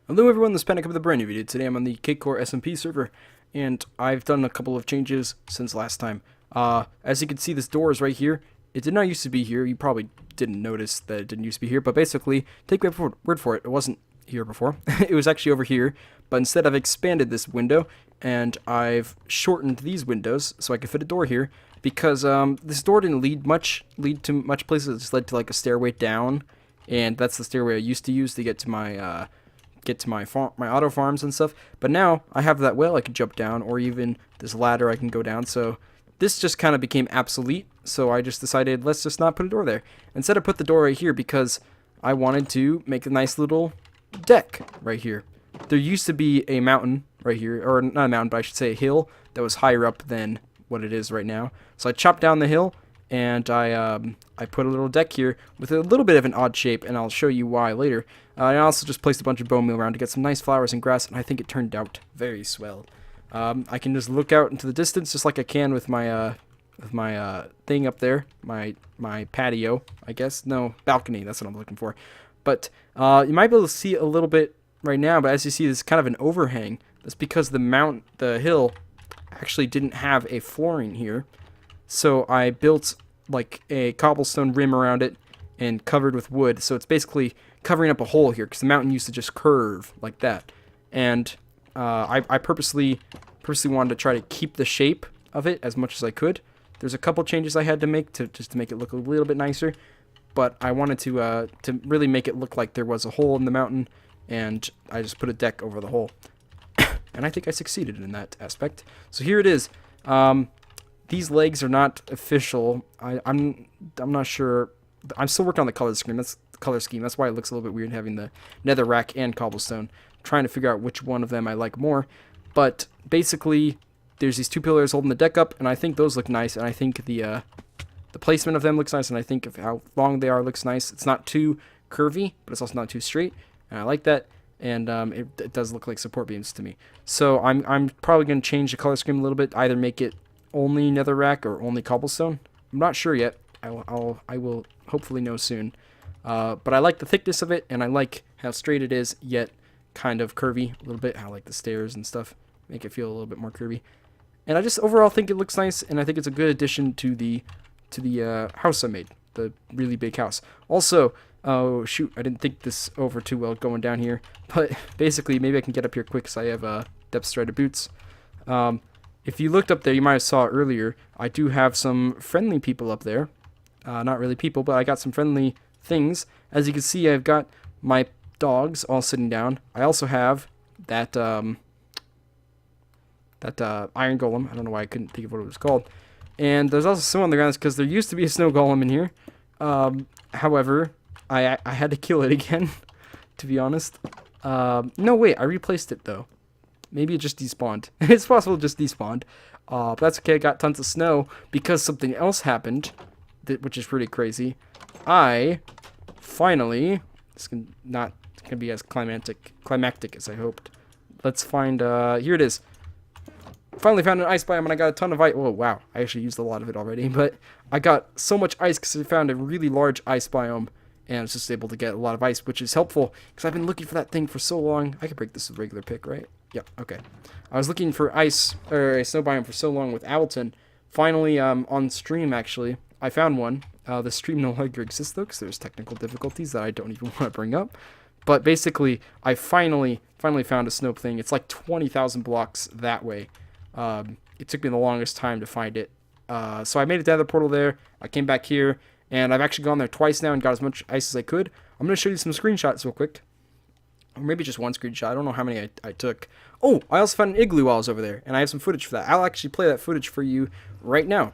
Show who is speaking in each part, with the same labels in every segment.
Speaker 1: Hello everyone, this is Panic with a brand new video. Today I'm on the Cakecore SMP server, and I've done a couple of changes since last time. As you can see, this door is right here. It did not used to be here. You probably didn't notice that it didn't used to be here, but basically, take my word for it, it wasn't here before. It was actually over here, but instead I've expanded this window, and I've shortened these windows so I can fit a door here, because this door didn't lead to much places. It just led to like a stairway down, and that's the stairway I used to use to get to my my auto farms and stuff. But now I have that well I can jump down, or even this ladder I can go down. So this just kind of became obsolete. So I just decided, let's just not put a door there. Instead I put the door right here because I wanted to make a nice little deck right here. There used to be a mountain right here, or not a mountain, but I should say a hill that was higher up than what it is right now. So I chopped down the hill, and I put a little deck here with a little bit of an odd shape, and I'll show you why later. I also just placed a bunch of bone meal around to get some nice flowers and grass, and I think it turned out very swell. I can just look out into the distance just like I can with my thing up there, my patio, I guess. No, balcony, that's what I'm looking for. But you might be able to see a little bit right now, but as you see, there's kind of an overhang. That's because the hill actually didn't have a flooring here. So I built like a cobblestone rim around it and covered with wood. So it's basically covering up a hole here because the mountain used to just curve like that. And I purposely wanted to try to keep the shape of it as much as I could. There's a couple changes I had to make just to make it look a little bit nicer. But I wanted to really make it look like there was a hole in the mountain, and I just put a deck over the hole. And I think I succeeded in that aspect. So here it is. These legs are not official. I'm not sure. I'm still working on the color scheme. That's why it looks a little bit weird having the netherrack and cobblestone. I'm trying to figure out which one of them I like more. But basically, there's these two pillars holding the deck up, and I think those look nice. And I think the placement of them looks nice, and I think of how long they are looks nice. It's not too curvy, but it's also not too straight, and I like that. And it does look like support beams to me. So I'm probably going to change the color scheme a little bit. Either make it only netherrack or only cobblestone. I'm not sure yet. I will hopefully know soon. But I like the thickness of it, and I like how straight it is, yet kind of curvy a little bit. How like the stairs and stuff make it feel a little bit more curvy. And I just overall think it looks nice, and I think it's a good addition to the house I made, the really big house. Also, oh shoot, I didn't think this over too well going down here, but basically maybe I can get up here quick because I have depth strider boots. If you looked up there, you might have saw earlier, I do have some friendly people up there. Not really people, but I got some friendly things. As you can see, I've got my dogs all sitting down. I also have that iron golem. I don't know why I couldn't think of what it was called. And there's also snow on the ground because there used to be a snow golem in here. However, I had to kill it again, to be honest. No, wait, I replaced it, though. Maybe it just despawned. It's possible it just despawned. But that's okay, I got tons of snow because something else happened, which is pretty crazy. I finally, it's not going to be as climactic as I hoped. Let's find, here it is. Finally found an ice biome, and I got a ton of ice. Oh, wow, I actually used a lot of it already. But I got so much ice because I found a really large ice biome. And I was just able to get a lot of ice, which is helpful because I've been looking for that thing for so long. I could break this with a regular pick, right? Yeah, okay. I was looking for ice, or a snow biome for so long with Ableton. Finally, on stream, actually, I found one. The stream no longer exists, though, because there's technical difficulties that I don't even want to bring up. But basically, I finally found a snow thing. It's like 20,000 blocks that way. It took me the longest time to find it. So I made it to the portal there. I came back here. And I've actually gone there twice now and got as much ice as I could. I'm going to show you some screenshots real quick. Or maybe just one screenshot. I don't know how many I took. Oh, I also found an igloo while I was over there. And I have some footage for that. I'll actually play that footage for you right now.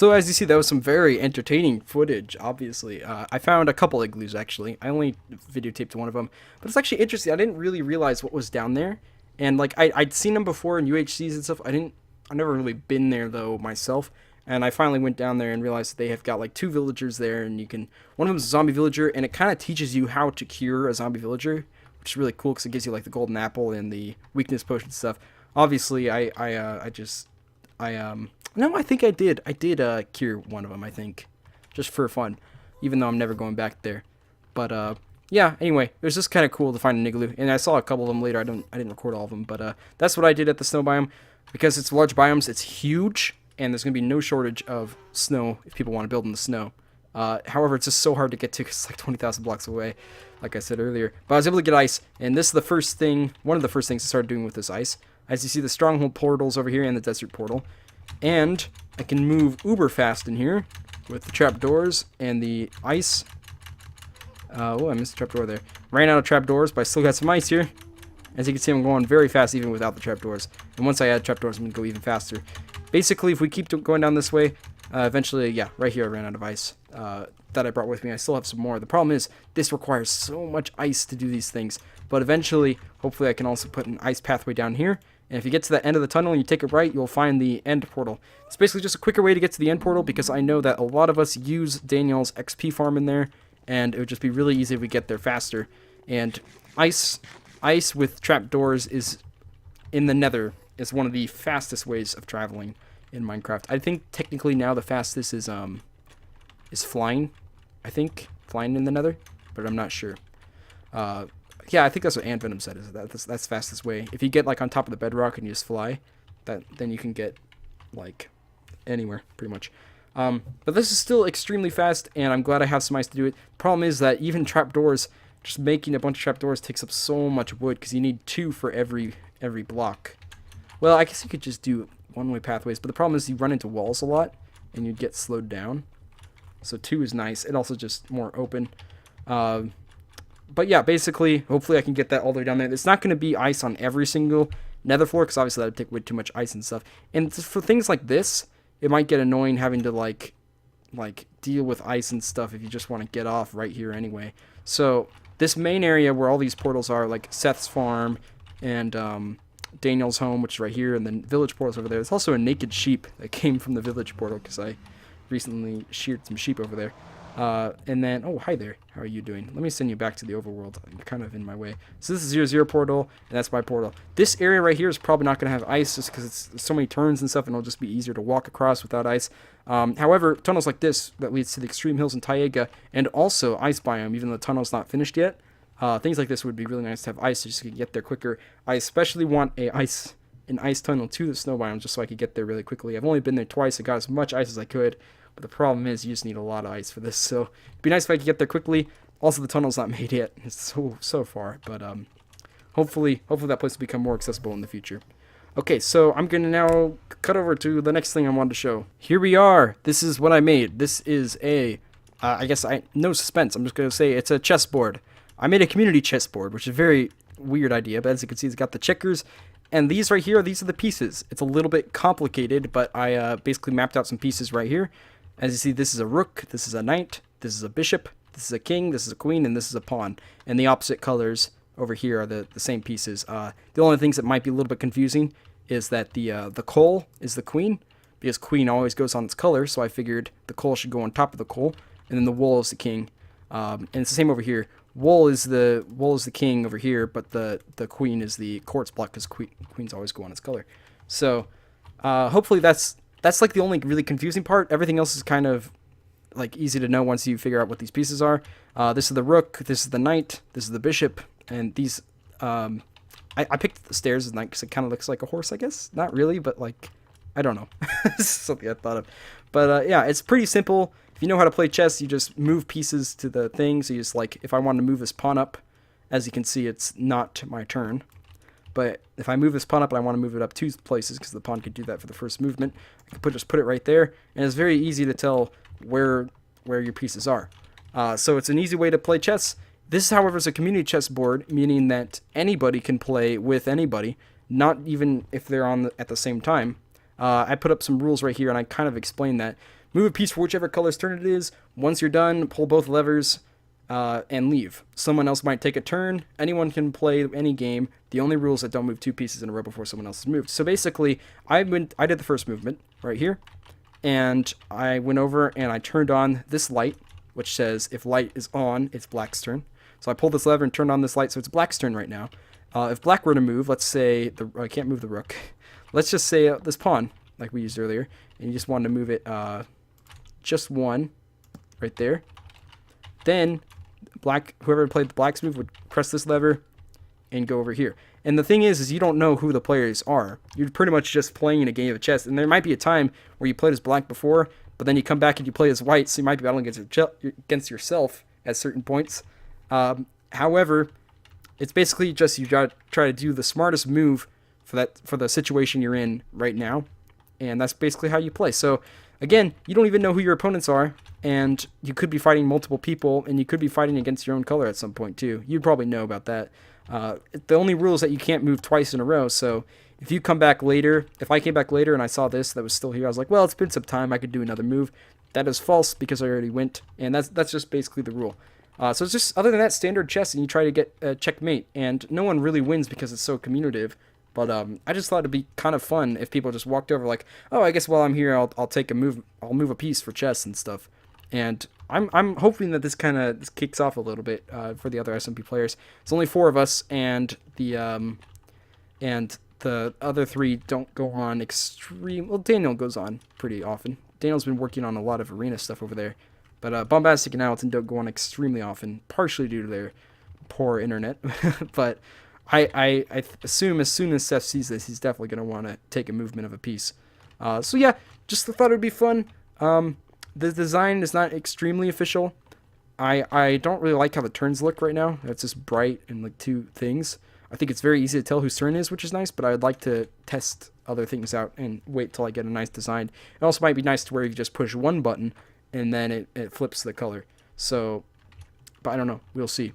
Speaker 1: So as you see, that was some very entertaining footage, obviously. I found a couple igloos, actually. I only videotaped one of them. But it's actually interesting. I didn't really realize what was down there. And, like, I'd seen them before in UHCs and stuff. I've never really been there, though, myself. And I finally went down there and realized that they have got, like, 2 villagers there. And one of them is a zombie villager, and it kind of teaches you how to cure a zombie villager, which is really cool because it gives you, like, the golden apple and the weakness potion stuff. Obviously, no, I think I did. I did cure one of them, I think, just for fun, even though I'm never going back there. But yeah. Anyway, it was just kind of cool to find an igloo, and I saw a couple of them later. I didn't record all of them, but that's what I did at the snow biome. Because it's large biomes, it's huge, and there's gonna be no shortage of snow if people want to build in the snow. However, it's just so hard to get to because it's like 20,000 blocks away, like I said earlier. But I was able to get ice, and this is the first thing, one of the first things I started doing with this ice. As you see, the stronghold portals over here and the desert portal. And I can move uber fast in here with the trapdoors and the ice. Oh, I missed the trapdoor there. Ran out of trapdoors, but I still got some ice here. As you can see, I'm going very fast even without the trapdoors. And once I add trapdoors, I'm going to go even faster. Basically, if we keep going down this way, eventually, yeah, right here I ran out of ice that I brought with me. I still have some more. The problem is, this requires so much ice to do these things. But eventually, hopefully I can also put an ice pathway down here. And if you get to the end of the tunnel and you take it right, you'll find the end portal. It's basically just a quicker way to get to the end portal because I know that a lot of us use Daniel's XP farm in there, and it would just be really easy if we get there faster. And ice with trapdoors is in the nether is one of the fastest ways of traveling in Minecraft. I think technically now the fastest is flying. I think flying in the nether, but I'm not sure. Yeah, I think that's what Ant Venom said. Is that's the fastest way. If you get like on top of the bedrock and you just fly, then you can get like anywhere pretty much. But this is still extremely fast, and I'm glad I have some ice to do it. Problem is that even trapdoors, just making a bunch of trapdoors takes up so much wood because you need 2 for every block. Well, I guess you could just do one-way pathways, but the problem is you run into walls a lot and you'd get slowed down. So 2 is nice. It also just more open. But yeah, basically, hopefully I can get that all the way down there. It's not going to be ice on every single nether floor, because obviously that would take way too much ice and stuff. And for things like this, it might get annoying having to, like deal with ice and stuff if you just want to get off right here anyway. So, this main area where all these portals are, like Seth's farm and Daniel's home, which is right here, and then village portals over there. There's also a naked sheep that came from the village portal, because I recently sheared some sheep over there. And then, oh, hi there. How are you doing? Let me send you back to the overworld. You're kind of in my way. So this is 0-0 portal, and that's my portal. This area right here is probably not going to have ice just because it's so many turns and stuff, and it'll just be easier to walk across without ice. However, tunnels like this that leads to the extreme hills in Taiga, and also ice biome, even though the tunnel's not finished yet, things like this would be really nice to have ice just so you can get there quicker. I especially want an ice tunnel to the snow biome just so I could get there really quickly. I've only been there twice. I got as much ice as I could. But the problem is you just need a lot of ice for this, so it'd be nice if I could get there quickly. Also, the tunnel's not made yet. It's so far, but hopefully that place will become more accessible in the future. Okay, so I'm going to now cut over to the next thing I wanted to show. Here we are. This is what I made. This is no suspense. I'm just going to say it's a chessboard. I made a community chessboard, which is a very weird idea, but as you can see, it's got the checkers. And these right here, these are the pieces. It's a little bit complicated, but I basically mapped out some pieces right here. As you see, this is a rook, this is a knight, this is a bishop, this is a king, this is a queen, and this is a pawn. And the opposite colors over here are the same pieces. The only things that might be a little bit confusing is that the coal is the queen, because queen always goes on its color, so I figured the coal should go on top of the coal, and then the wool is the king. And it's the same over here. Wool is the king over here, but the queen is the quartz block, because queens always go on its color. So hopefully that's like the only really confusing part. Everything else is kind of like easy to know once you figure out what these pieces are. This is the rook, this is the knight, this is the bishop, and these I picked the stairs as knight because it kind of looks like a horse, I guess. Not really, but like, I don't know. This is something I thought of. But yeah, it's pretty simple. If you know how to play chess, you just move pieces to the thing. So you just like, if I want to move this pawn up, as you can see, it's not my turn. But if I move this pawn up and I want to move it up 2 places, because the pawn could do that for the first movement, I can just put it right there, and it's very easy to tell where your pieces are. So it's an easy way to play chess. This, however, is a community chess board, meaning that anybody can play with anybody, not even if they're at the same time. I put up some rules right here, and I kind of explained that. move a piece for whichever color's turn it is. Once you're done, pull both levers and leave. Someone else might take a turn. Anyone can play any game. The only rule is that don't move 2 pieces in a row before someone else has moved. So basically, I did the first movement right here, and I went over and I turned on this light, which says if light is on, it's black's turn. So I pulled this lever and turned on this light, so it's black's turn right now. If black were to move, let's say, I can't move the rook. Let's just say this pawn, like we used earlier, and you just wanted to move it just 1 right there. Then black, whoever played the black's move would press this lever and go over here. And the thing is you don't know who the players are. You're pretty much just playing a game of chess. And there might be a time where you played as black before, but then you come back and you play as white, so you might be battling against yourself at certain points. However, it's basically just you gotta try to do the smartest move for the situation you're in right now, and that's basically how you play. So again, you don't even know who your opponents are, and you could be fighting multiple people, and you could be fighting against your own color at some point too. You'd probably know about that. The only rule is that you can't move twice in a row. So if you come back later, if I came back later and I saw this that was still here, I was like, well, it's been some time, I could do another move. That is false because I already went, and that's just basically the rule. So it's just, other than that, standard chess, and you try to get checkmate, and no one really wins because it's so commutative. But I just thought it'd be kind of fun if people just walked over like, oh, I guess while I'm here, I'll take a move, I'll move a piece for chess and stuff. And I'm hoping that this kicks off a little bit for the other SMP players. It's only 4 of us, and the other 3 don't go on extreme. Well, Daniel goes on pretty often. Daniel's been working on a lot of arena stuff over there. But Bombastic and Alton don't go on extremely often, partially due to their poor internet. But I assume as soon as Seth sees this, he's definitely going to want to take a movement of a piece. So yeah, just thought it would be fun. The design is not extremely official. I don't really like how the turns look right now. It's just bright and like 2 things. I think it's very easy to tell whose turn it is, which is nice, but I'd like to test other things out and wait till I get a nice design. It also might be nice to where you just push one button and then it flips the color. So, but I don't know. We'll see.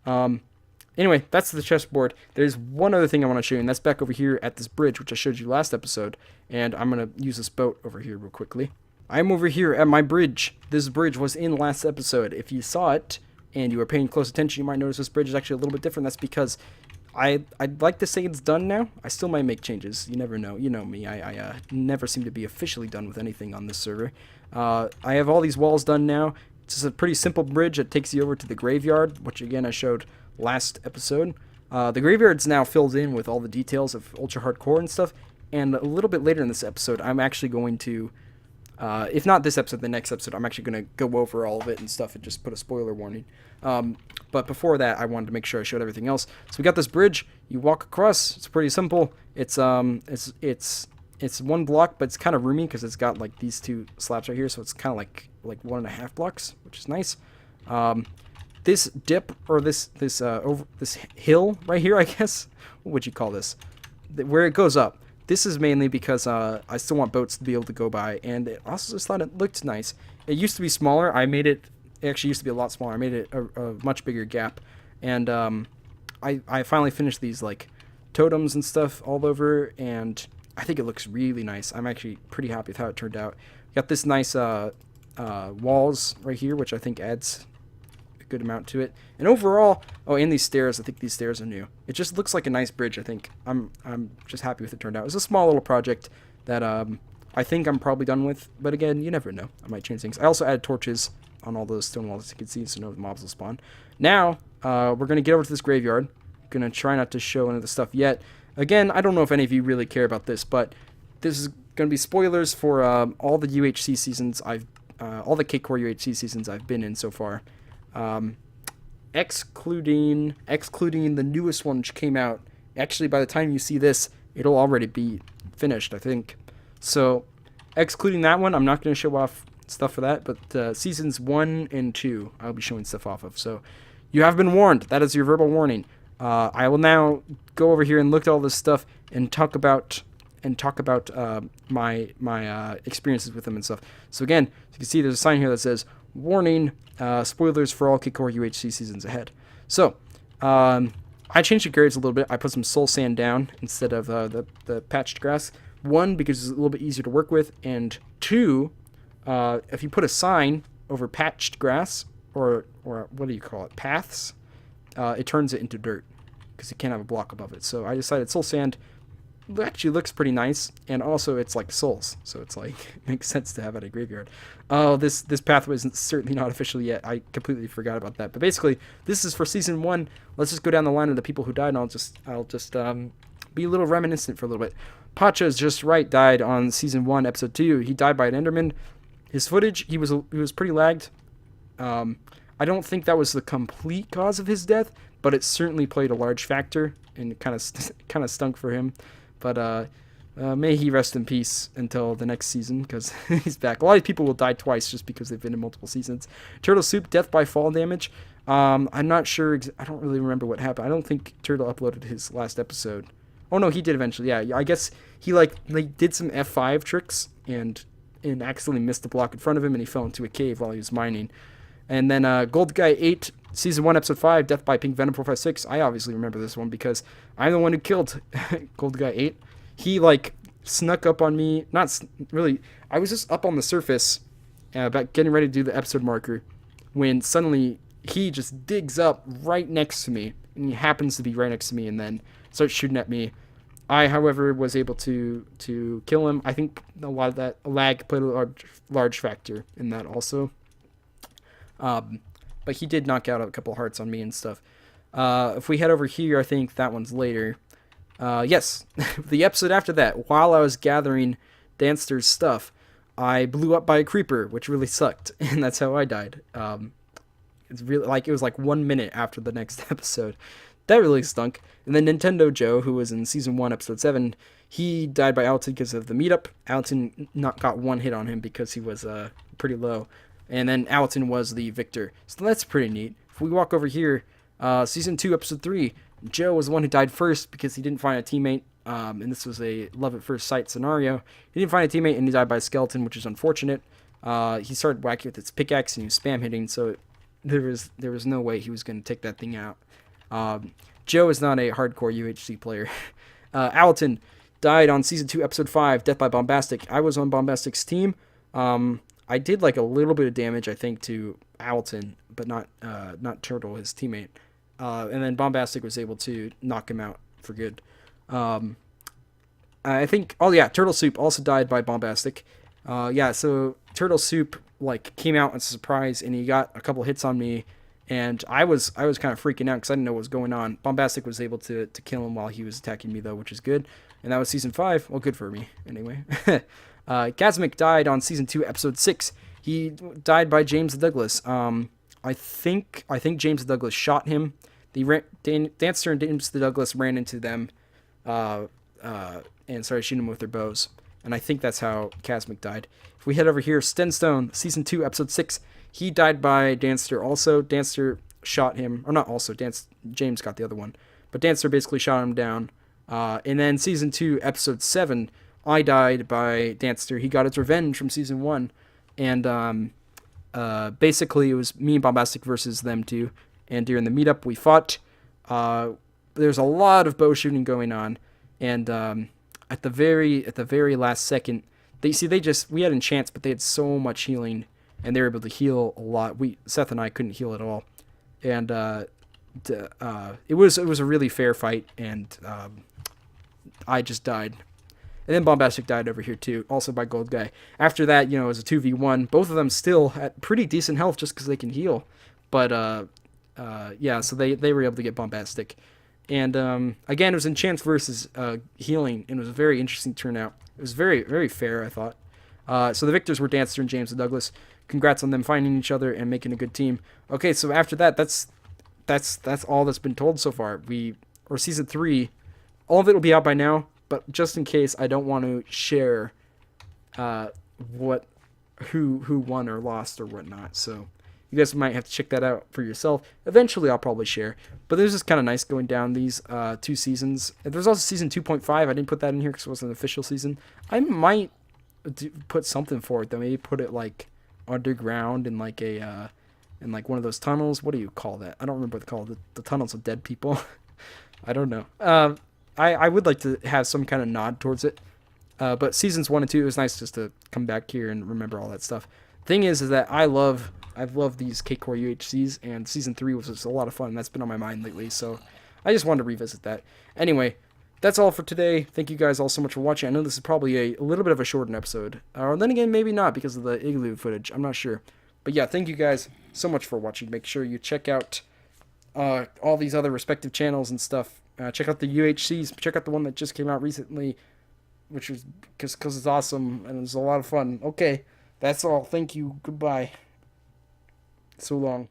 Speaker 1: Anyway, that's the chessboard. There's one other thing I want to show you, and that's back over here at this bridge, which I showed you last episode. And I'm going to use this boat over here real quickly. I'm over here at my bridge. This bridge was in last episode. If you saw it and you were paying close attention, you might notice this bridge is actually a little bit different. That's because I'd like to say it's done now. I still might make changes. You never know. You know me. I never seem to be officially done with anything on this server. I have all these walls done now. It's just a pretty simple bridge that takes you over to the graveyard, which again I showed last episode. The graveyard's now filled in with all the details of UltraCakeCore and stuff. And a little bit later in this episode, I'm actually going to, if not this episode, the next episode, I'm actually going to go over all of it and stuff and just put a spoiler warning. But before that, I wanted to make sure I showed everything else. So we got this bridge. You walk across. It's pretty simple. It's 1 block, but it's kind of roomy because it's got like these 2 slabs right here. So it's kind of like 1.5 blocks, which is nice. This dip, or this hill right here, I guess, what would you call this? Where it goes up. This is mainly because I still want boats to be able to go by, and it also just thought it looked nice. It used to be smaller. It actually used to be a lot smaller. I made it a much bigger gap, and I finally finished these like totems and stuff all over, and I think it looks really nice. I'm actually pretty happy with how it turned out. Got this nice walls right here, which I think adds a good amount to it. And overall, and these stairs, I think these stairs are new. It just looks like a nice bridge, I think. I'm just happy with it turned out. It's a small little project that I think I'm probably done with, but again, you never know. I might change things. I also added torches on all those stone walls, as you can see, so no mobs will spawn. Now, we're going to get over to this graveyard. Going to try not to show any of the stuff yet. Again, I don't know if any of you really care about this, but this is going to be spoilers for all the UHC seasons all the Cakecore UHC seasons I've been in so far. Excluding the newest one which came out. Actually, by the time you see this, it'll already be finished, I think. So, excluding that one, I'm not going to show off stuff for that, but seasons 1 and 2, I'll be showing stuff off of. So, you have been warned. That is your verbal warning. I will now go over here and look at all this stuff and talk about my experiences with them and stuff. So again, you can see there's a sign here that says warning, spoilers for all Cakecore UHC seasons ahead. So I changed the grades a little bit. I put some soul sand down instead of the patched grass. 1, because it's a little bit easier to work with, and 2, if you put a sign over patched grass, or what do you call it, paths, it turns it into dirt because you can't have a block above it. So I decided soul sand actually looks pretty nice, and also it's like souls, so it's like makes sense to have at a graveyard. Oh, this pathway is certainly not official yet. I completely forgot about that. But basically, this is for season 1. Let's just go down the line of the people who died, and I'll just be a little reminiscent for a little bit. Pacha's Just Right died on season 1, episode 2. He died by an Enderman. His footage, he was pretty lagged. I don't think that was the complete cause of his death, but it certainly played a large factor, and it kind of stunk for him. But may he rest in peace until the next season, because he's back. A lot of people will die twice just because they've been in multiple seasons. Turtle Soup, death by fall damage. I'm not sure. I don't really remember what happened. I don't think Turtle uploaded his last episode. Oh, no, he did eventually. Yeah, I guess he did some F5 tricks and accidentally missed the block in front of him, and he fell into a cave while he was mining. And then Gold Guy 8, Season 1, Episode 5, Death by Pink Venom 456. I obviously remember this one because I'm the one who killed Gold Guy 8. He, snuck up on me. Not really. I was just up on the surface about getting ready to do the episode marker when suddenly he just digs up right next to me. And he happens to be right next to me and then starts shooting at me. I, however, was able to kill him. I think a lot of that lag played a large factor in that also. But he did knock out a couple hearts on me and stuff. If we head over here, I think that one's later. Yes, the episode after that, while I was gathering Danster's stuff, I blew up by a creeper, which really sucked, and that's how I died. It's really it was 1 minute after the next episode. That really stunk. And then Nintendo Joe, who was in Season 1, Episode 7, he died by Alton because of the meetup. Alton got one hit on him because he was pretty low. And then Alton was the victor. So that's pretty neat. If we walk over here, Season 2, Episode 3, Joe was the one who died first because he didn't find a teammate. And this was a love at first sight scenario. He didn't find a teammate and he died by a skeleton, which is unfortunate. He started whacking with his pickaxe and he was spam hitting, so there was no way he was going to take that thing out. Joe is not a hardcore UHC player. Alton died on Season 2, Episode 5, Death by Bombastic. I was on Bombastic's team. I did a little bit of damage, I think, to Alton, but not Turtle, his teammate. And then Bombastic was able to knock him out for good. I think, Turtle Soup also died by Bombastic. So Turtle Soup came out as a surprise, and he got a couple hits on me, and I was kind of freaking out because I didn't know what was going on. Bombastic was able to kill him while he was attacking me, though, which is good. And that was Season 5. Well, good for me, anyway. Kazmic died on Season 2, Episode 6. He died by James Douglas. I think James Douglas shot him. Dancer and James Douglas ran into them and started shooting them with their bows. And I think that's how Kazmic died. If we head over here, Stenstone, Season 2, Episode 6. He died by Dancer also. Dancer shot him. Or not also. James got the other one. But Dancer basically shot him down. And then Season 2, Episode 7. I died by Dancer. He got his revenge from Season 1. And basically it was me and Bombastic versus them two. And during the meetup we fought. There's a lot of bow shooting going on. And at the very last second, we had enchants, but they had so much healing, and they were able to heal a lot. Seth and I couldn't heal at all, and it was a really fair fight, and I just died. And then Bombastic died over here too, also by Gold Guy. After that, it was a 2v1. Both of them still at pretty decent health just because they can heal, but so they were able to get Bombastic. And again, it was enchants versus healing, and it was a very interesting turnout. It was very, very fair, I thought. So the victors were Dancer and James and Douglas. Congrats on them finding each other and making a good team. Okay, so after that, that's all that's been told so far. Season 3, all of it will be out by now, but just in case, I don't want to share who won or lost or whatnot. So you guys might have to check that out for yourself. Eventually, I'll probably share. But it was just kind of nice going down these 2 seasons. There's also Season 2.5. I didn't put that in here because it wasn't an official season. I might put something for it, though. Maybe put it, underground in, in one of those tunnels. What do you call that? I don't remember what they call it. The tunnels of dead people. I don't know. I would like to have some kind of nod towards it. But seasons 1 and 2, it was nice just to come back here and remember all that stuff. Thing is that I've loved these Cakecore UHCs, and season 3 was just a lot of fun. And that's been on my mind lately, so I just wanted to revisit that. Anyway, that's all for today. Thank you guys all so much for watching. I know this is probably a little bit of a shortened episode. Or then again, maybe not because of the igloo footage. I'm not sure. But yeah, thank you guys so much for watching. Make sure you check out all these other respective channels and stuff. Check out the UHCs. Check out the one that just came out recently, which was because it's awesome and it's a lot of fun. Okay, that's all. Thank you. Goodbye. So long.